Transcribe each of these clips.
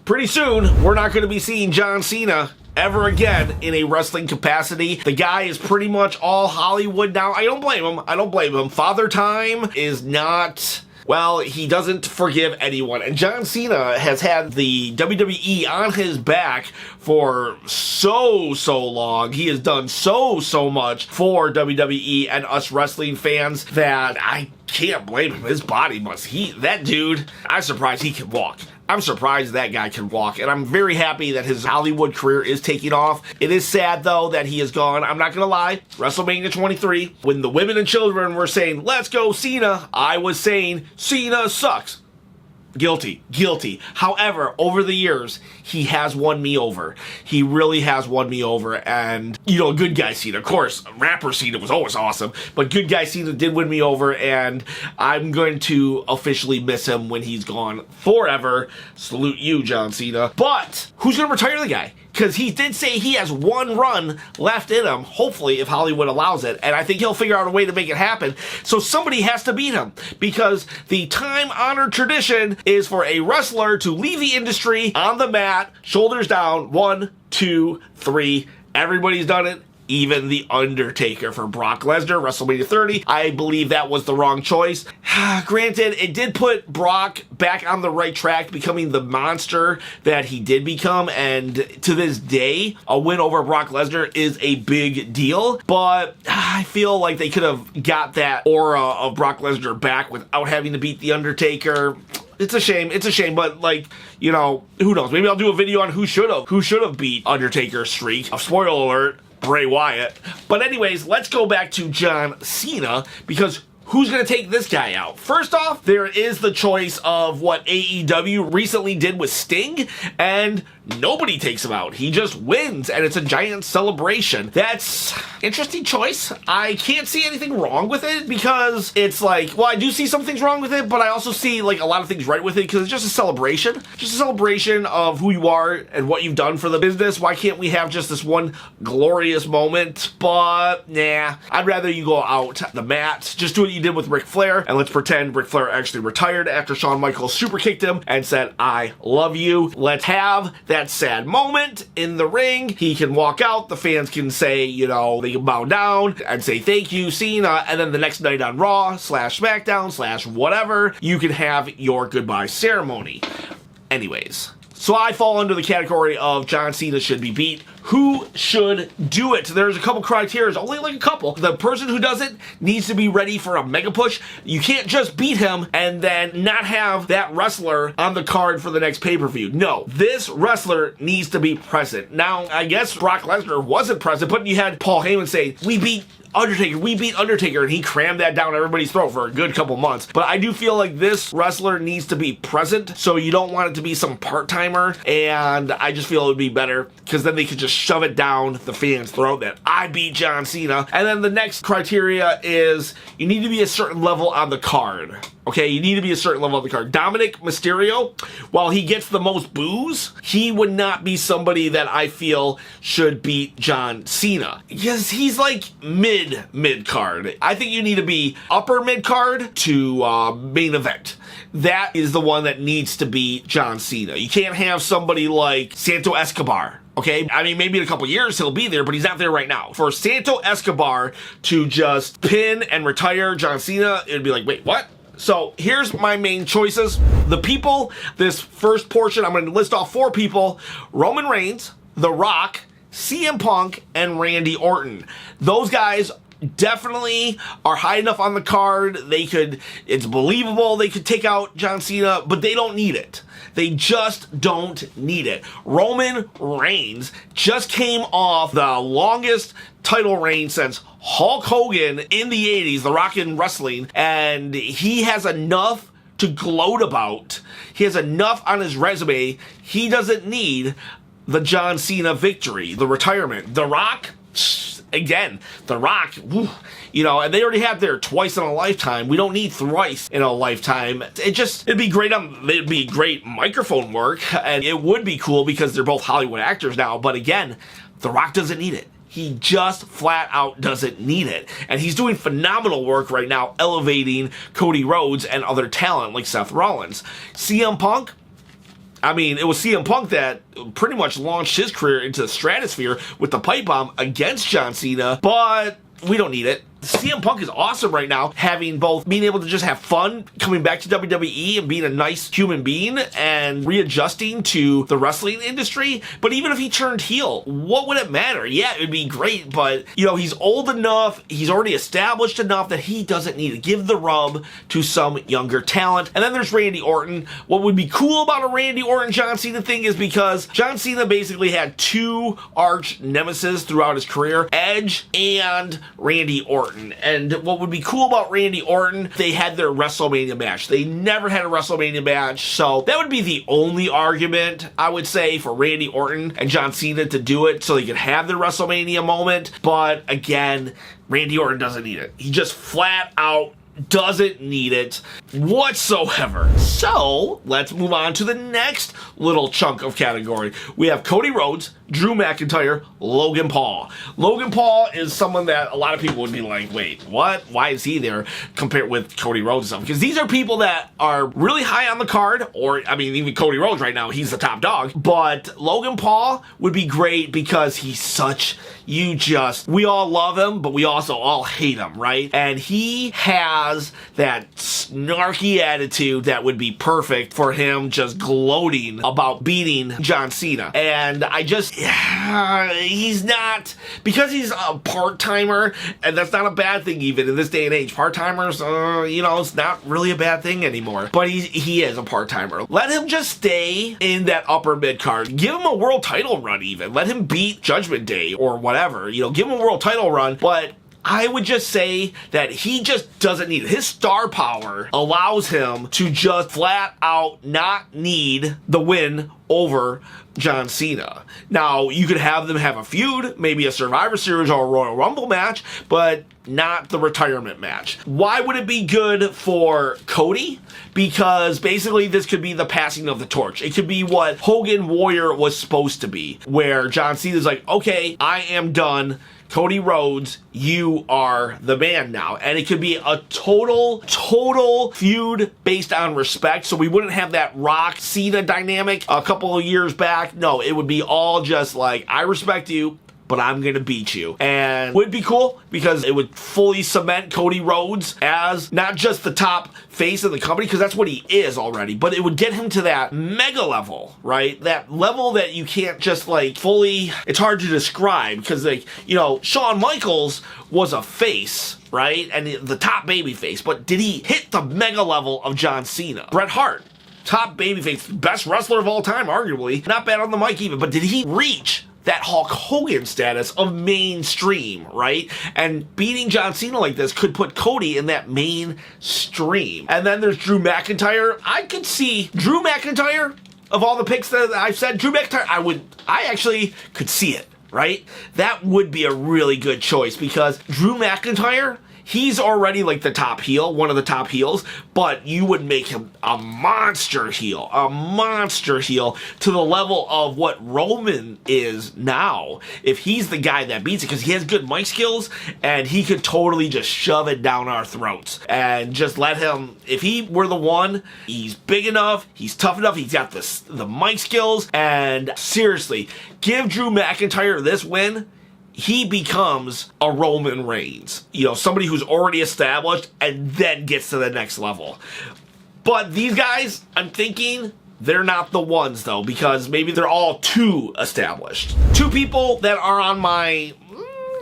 pretty soon, we're not going to be seeing John Cena ever again in a wrestling capacity. The guy is pretty much all Hollywood now. I don't blame him. Father Time is not... Well, he doesn't forgive anyone. And John Cena has had the WWE on his back for so long. He has done so much for WWE and us wrestling fans that I can't blame him. His body that dude, I'm surprised he can walk. I'm surprised that guy can walk, and I'm very happy that his Hollywood career is taking off. It is sad, though, that he is gone. I'm not gonna lie, WrestleMania 23, when the women and children were saying, let's go Cena, I was saying, Cena sucks. Guilty. However, over the years, he has won me over. He really has won me over, and, good guy Cena, of course, rapper Cena was always awesome, but good guy Cena did win me over, and I'm going to officially miss him when he's gone forever. Salute you, John Cena. But, who's going to retire the guy? Because he did say he has one run left in him, hopefully, if Hollywood allows it, and I think he'll figure out a way to make it happen. So somebody has to beat him, because the time-honored tradition is for a wrestler to leave the industry on the mat, shoulders down, 1, 2, 3. Everybody's done it. Even The Undertaker for Brock Lesnar, WrestleMania 30. I believe that was the wrong choice. Granted, it did put Brock back on the right track, becoming the monster that he did become, and to this day, a win over Brock Lesnar is a big deal, but I feel like they could have got that aura of Brock Lesnar back without having to beat The Undertaker. It's a shame, but who knows? Maybe I'll do a video on who should have beat Undertaker's streak. Spoiler alert, Bray Wyatt. But anyways, let's go back to John Cena, because who's going to take this guy out? First off, there is the choice of what AEW recently did with Sting, and nobody takes him out. He just wins, and it's a giant celebration. That's interesting choice. I can't see anything wrong with it, because it's I do see some things wrong with it, but I also see a lot of things right with it, because it's just a celebration. Just a celebration of who you are and what you've done for the business. Why can't we have just this one glorious moment? But nah, I'd rather you go out the mat. Just do what you did with Ric Flair, and let's pretend Ric Flair actually retired after Shawn Michaels super kicked him and said, I love you. Let's have that sad moment in the ring. He can walk out, the fans can say, they can bow down and say thank you, Cena, and then the next night on Raw / SmackDown / whatever, you can have your goodbye ceremony. Anyways, so I fall under the category of John Cena should be beat. Who should do it? There's a couple criteria, only a couple. The person who does it needs to be ready for a mega push. You can't just beat him and then not have that wrestler on the card for the next pay-per-view. No, this wrestler needs to be present. Now, I guess Brock Lesnar wasn't present, but you had Paul Heyman say, we beat Undertaker, and he crammed that down everybody's throat for a good couple months. But I do feel like this wrestler needs to be present, so you don't want it to be some part-timer, and I just feel it would be better, because then they could just shove it down the fans' throat that I beat John Cena. And then the next criteria is you need to be a certain level on the card. Okay, you need to be a certain level of the card. Dominic Mysterio, while he gets the most boos, he would not be somebody that I feel should beat John Cena. Because he's mid card. I think you need to be upper mid card to main event. That is the one that needs to beat John Cena. You can't have somebody like Santo Escobar. Okay, I mean, maybe in a couple years he'll be there, but he's not there right now. For Santo Escobar to just pin and retire John Cena, it'd be like, wait, what? So here's my main choices. The people, this first portion, I'm going to list off 4 people: Roman Reigns, The Rock, CM Punk, and Randy Orton. Those guys definitely are high enough on the card. It's believable they could take out John Cena, but they don't need it. They just don't need it. Roman Reigns just came off the longest title reign since Hulk Hogan in the 80s, The Rock in wrestling, and he has enough to gloat about. He has enough on his resume. He doesn't need the John Cena victory, the retirement. The Rock, again, The Rock, and they already have their twice in a lifetime. We don't need thrice in a lifetime. It'd be great microphone work, and it would be cool because they're both Hollywood actors now, but again, The Rock doesn't need it. He just flat out doesn't need it. And he's doing phenomenal work right now, elevating Cody Rhodes and other talent like Seth Rollins. CM Punk, I mean, it was CM Punk that pretty much launched his career into the stratosphere with the pipe bomb against John Cena, but we don't need it. CM Punk is awesome right now, having both being able to just have fun coming back to WWE and being a nice human being and readjusting to the wrestling industry. But even if he turned heel, what would it matter? Yeah, it would be great, but you know, he's old enough, he's already established enough that he doesn't need to give the rub to some younger talent. And then there's Randy Orton. What would be cool about a Randy Orton John Cena thing is because John Cena basically had two arch nemesis throughout his career, Edge and Randy Orton. And what would be cool about Randy Orton, they had their WrestleMania match. They never had a WrestleMania match, so that would be the only argument, I would say, for Randy Orton and John Cena to do it so they could have their WrestleMania moment. But again, Randy Orton doesn't need it. He just flat out doesn't need it whatsoever. So let's move on to the next little chunk of category. We have Cody Rhodes, Drew McIntyre, Logan Paul. Logan Paul is someone that a lot of people would be like, wait, what? Why is he there compared with Cody Rhodes and stuff? Because these are people that are really high on the card, or I mean, even Cody Rhodes right now, he's the top dog. But Logan Paul would be great because he's such, we all love him, but we also all hate him, right? And he has that snarky attitude that would be perfect for him just gloating about beating John Cena. And I just, he's not, because he's a part-timer, and that's not a bad thing even in this day and age. Part-timers, you know, it's not really a bad thing anymore. But he is a part-timer. Let him just stay in that upper mid-card. Give him a world title run even. Let him beat Judgment Day or whatever. You know, give him a world title run, but I would just say that he just doesn't need it. His star power allows him to just flat out not need the win over John Cena. Now, you could have them have a feud, maybe a Survivor Series or a Royal Rumble match, but not the retirement match. Why would it be good for Cody? Because basically this could be the passing of the torch. It could be what Hogan Warrior was supposed to be, where John Cena's like, okay, I am done. Cody Rhodes, you are the man now. And it could be a total feud based on respect. So we wouldn't have that Rock Cena dynamic a couple of years back. No, it would be all just like, I respect you, but I'm gonna beat you. And would be cool because it would fully cement Cody Rhodes as not just the top face of the company, because that's what he is already, but it would get him to that mega level, right? That level that you can't just like fully, it's hard to describe because, like, you know, Shawn Michaels was a face, right? And the top baby face, but did he hit the mega level of John Cena? Bret Hart, top babyface, best wrestler of all time, arguably. Not bad on the mic even, but did he reach that Hulk Hogan status of mainstream, right? And beating John Cena like this could put Cody in that mainstream. And then there's Drew McIntyre. I could see Drew McIntyre, of all the picks that I've said, Drew McIntyre, I actually could see it, right? That would be a really good choice because Drew McIntyre, he's already like the top heel, one of the top heels, but you would make him a monster heel to the level of what Roman is now. If he's the guy that beats it, because he has good mic skills and he could totally just shove it down our throats and just let him, if he were the one, he's big enough, he's tough enough, he's got the mic skills, and seriously, give Drew McIntyre this win, he becomes a Roman Reigns. You know, somebody who's already established and then gets to the next level. But these guys, I'm thinking, they're not the ones though, because maybe they're all too established. Two people that are on my,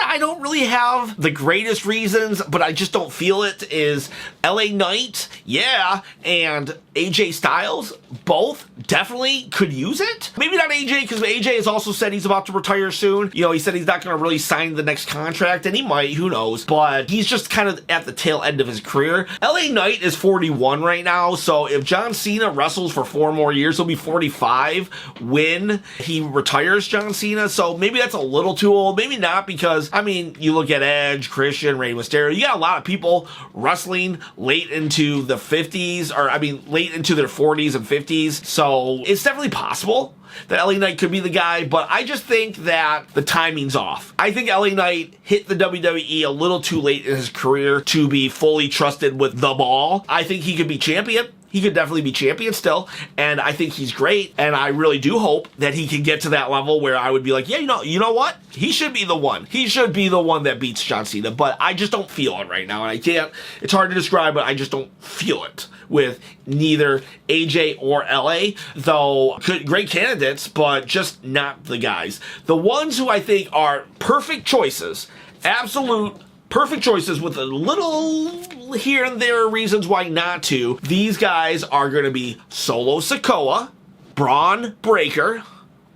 I don't really have the greatest reasons, but I just don't feel it, is LA Knight, yeah, and AJ Styles, both definitely could use it. Maybe not AJ, because AJ has also said he's about to retire soon. You know, he said he's not going to really sign the next contract, and he might, who knows, but he's just kind of at the tail end of his career. LA Knight is 41 right now, so if John Cena wrestles for 4 more years, he'll be 45 when he retires John Cena, so maybe that's a little too old, maybe not, because, I mean, you look at Edge, Christian, Rey Mysterio, you got a lot of people wrestling late into the 50s, or, I mean, late into their 40s and 50s, so it's definitely possible that LA Knight could be the guy, but I just think that the timing's off. I think LA Knight hit the WWE a little too late in his career to be fully trusted with the ball. I think he could be champion. He could definitely be champion still, and I think he's great, and I really do hope that he can get to that level where I would be like, yeah, you know what? He should be the one. He should be the one that beats John Cena, but I just don't feel it right now, and I can't, it's hard to describe, but I just don't feel it with neither AJ or LA, though great candidates, but just not the guys. The ones who I think are perfect choices, absolute perfect choices with a little here and there reasons why not to. These guys are going to be Solo Sikoa, Braun Breaker,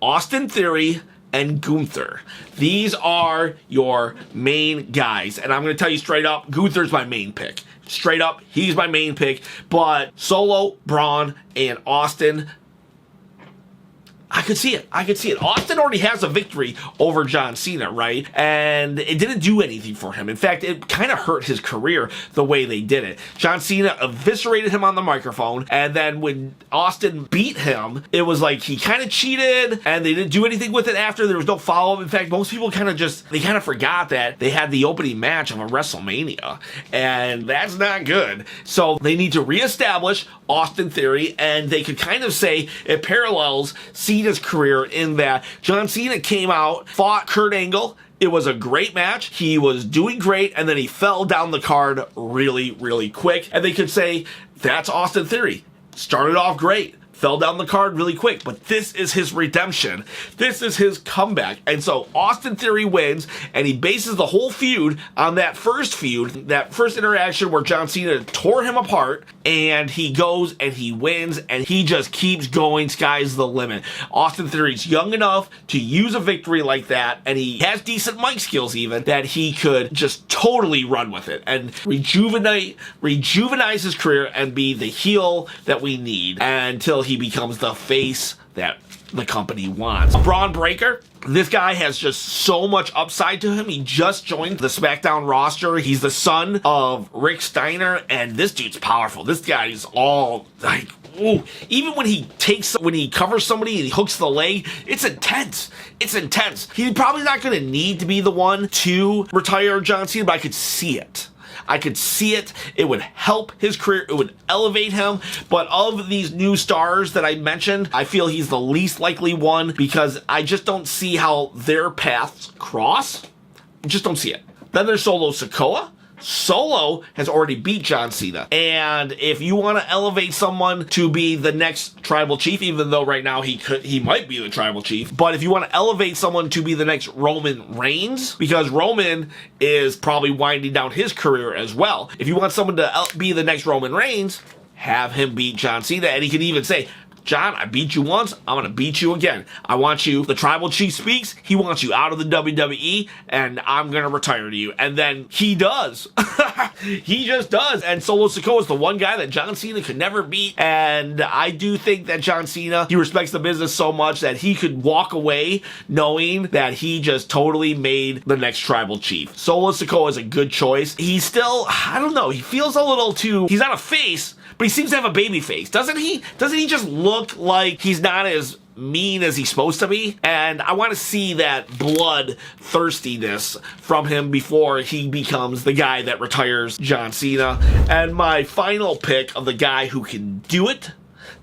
Austin Theory, and Gunther. These are your main guys. And I'm going to tell you straight up, Gunther's my main pick. Straight up, he's my main pick. But Solo, Braun, and Austin, I could see it. I could see it. Austin already has a victory over John Cena, right? And it didn't do anything for him. In fact, it kind of hurt his career the way they did it. John Cena eviscerated him on the microphone, and then when Austin beat him, it was like he kind of cheated, and they didn't do anything with it after. There was no follow-up. In fact, most people kind of forgot that they had the opening match of a WrestleMania, and that's not good. So they need to reestablish Austin Theory, and they could kind of say it parallels Cena's career in that John Cena came out, fought Kurt Angle. It was a great match. He was doing great, and then he fell down the card really, really quick. And they could say, that's Austin Theory. Started off great. Fell down the card really quick, but this is his redemption. This is his comeback. And so Austin Theory wins, and he bases the whole feud on that first interaction where John Cena tore him apart, and he goes and he wins, and he just keeps going. Sky's the limit. Austin Theory's young enough to use a victory like that, and he has decent mic skills even, that he could just totally run with it and rejuvenate his career and be the heel that we need until he becomes the face that the company wants. Braun Breaker, this guy has just so much upside to him. He just joined the SmackDown roster. He's the son of Rick Steiner, and this dude's powerful. This guy is all like, ooh. Even when he covers somebody and he hooks the leg, it's intense. It's intense. He's probably not going to need to be the one to retire John Cena, but I could see it. I could see it. It would help his career. It would elevate him. But of these new stars that I mentioned, I feel he's the least likely one because I just don't see how their paths cross. I just don't see it. Then there's Solo Sikoa. Solo has already beat John Cena. And if you want to elevate someone to be the next tribal chief, even though right now he might be the tribal chief, but if you want to elevate someone to be the next Roman Reigns, because Roman is probably winding down his career as well. If you want someone to be the next Roman Reigns, have him beat John Cena, and he can even say, John, I beat you once, I'm going to beat you again. I want you, the tribal chief speaks, he wants you out of the WWE, and I'm going to retire to you. And then he does. He just does. And Solo Sikoa is the one guy that John Cena could never beat. And I do think that John Cena, he respects the business so much that he could walk away knowing that he just totally made the next tribal chief. Solo Sikoa is a good choice. He's still, I don't know, he feels a little too, he's not a face, but he seems to have a baby face, doesn't he? Doesn't he just look like he's not as mean as he's supposed to be? And I want to see that bloodthirstiness from him before he becomes the guy that retires John Cena. And my final pick of the guy who can do it,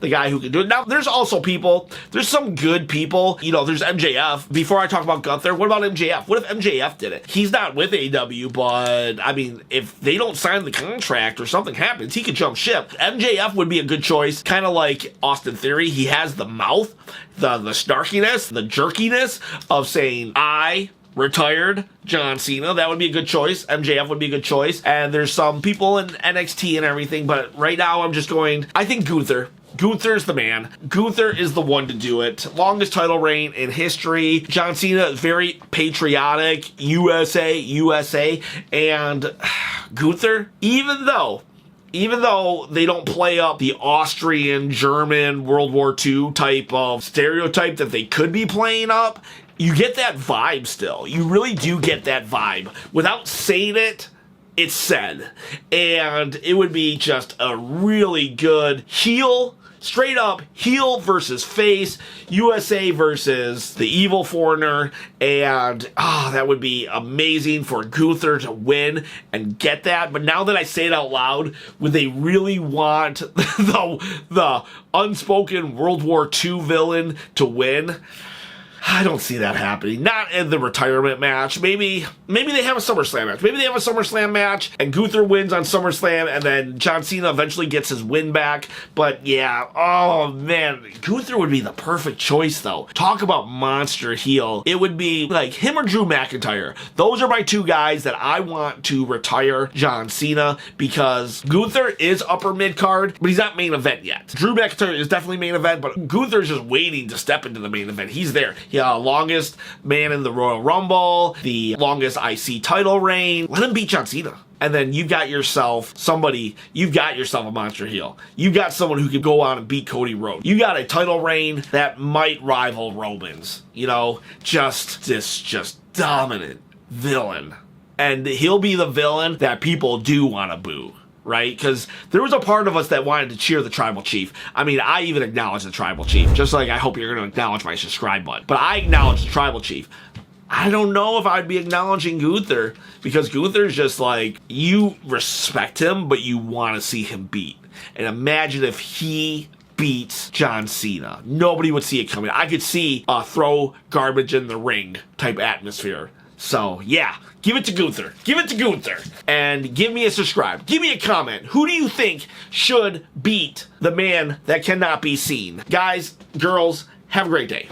Now, there's also people, there's some good people. You know, there's MJF. Before I talk about Gunther, what about MJF? What if MJF did it? He's not with AEW, but, I mean, if they don't sign the contract or something happens, he could jump ship. MJF would be a good choice, kind of like Austin Theory. He has the mouth, the snarkiness, the jerkiness of saying, I retired John Cena. That would be a good choice. MJF would be a good choice. And there's some people in NXT and everything, but right now I'm just going, I think Gunther. Gunther's the man. Gunther is the one to do it. Longest title reign in history. John Cena is very patriotic. USA. And Gunther, even though they don't play up the Austrian, German, World War II type of stereotype that they could be playing up, you get that vibe still. You really do get that vibe. Without saying it, it's said. And it would be just a really good heel straight up heel versus face, USA versus the evil foreigner, and that would be amazing for Gunther to win and get that. But now that I say it out loud, would they really want the unspoken World War II villain to win? I don't see that happening. Not in the retirement match. Maybe they have a SummerSlam match. Maybe they have a SummerSlam match and Gunther wins on SummerSlam and then John Cena eventually gets his win back. But yeah, oh man, Gunther would be the perfect choice though. Talk about monster heel. It would be like him or Drew McIntyre. Those are my two guys that I want to retire John Cena, because Gunther is upper mid card, but he's not main event yet. Drew McIntyre is definitely main event, but Gunther's just waiting to step into the main event. He's there. Yeah, longest man in the Royal Rumble, the longest IC title reign. Let him beat John Cena. And then you've got yourself a monster heel. You've got someone who could go on and beat Cody Rhodes. You got a title reign that might rival Roman's. You know, just dominant villain. And he'll be the villain that people do want to boo. Right? Because there was a part of us that wanted to cheer the Tribal Chief. I mean, I even acknowledge the Tribal Chief, just like I hope you're going to acknowledge my subscribe button. But I acknowledge the Tribal Chief. I don't know if I'd be acknowledging Gunther, because Gunther's just like, you respect him, but you want to see him beat. And imagine if he beats John Cena. Nobody would see it coming. I could see a throw garbage in the ring type atmosphere. So, yeah, give it to Gunther. Give it to Gunther. And give me a subscribe. Give me a comment. Who do you think should beat the man that cannot be seen? Guys, girls, have a great day.